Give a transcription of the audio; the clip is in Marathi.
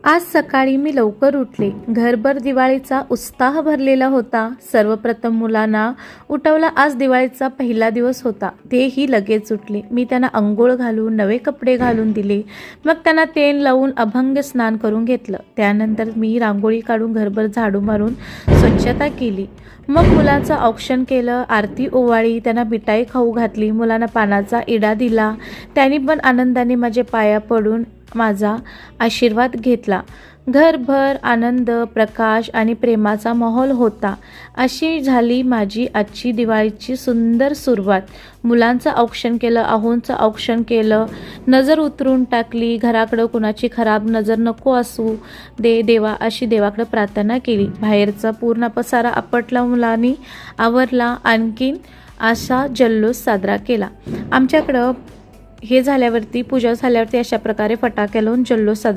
आज सकाळी मी लवकर उठले. घरभर दिवाळीचा उत्साह भरलेला होता. सर्वप्रथम मुलांना उठवलं. आज दिवाळीचा पहिला दिवस होता. तेही लगेच उठले. मी त्यांना अंघोळ घालून नवे कपडे घालून दिले. मग त्यांना तेल लावून अभंग स्नान करून घेतलं. त्यानंतर मी रांगोळी काढून घरभर झाडू मारून स्वच्छता केली. मग मुलांचं औक्षण केलं. आरती ओवाळी. त्यांना मिठाई खाऊ घातली. मुलांना पानाचा इडा दिला. त्यांनी पण आनंदाने माझे पाया पडून माझा आशीर्वाद घेतला. घरभर आनंद, प्रकाश आणि प्रेमाचा माहोल होता. अशी झाली माझी आजची दिवाळीची सुंदर सुरुवात. मुलांचं औक्षण केलं, आहोंचं औक्षण केलं, नजर उतरून टाकली. घराकडं कुणाची खराब नजर नको असू दे देवा, अशी देवाकडे प्रार्थना केली. बाहेरचा पूर्ण पसारा आपटला, मुलांनी आवरला. आणखीन असा जल्लोष साजरा केला. आमच्याकडं हे झाल्यावरती, पूजा झाल्यावरती अशा प्रकारे फटाके लावून जल्लोष साजरा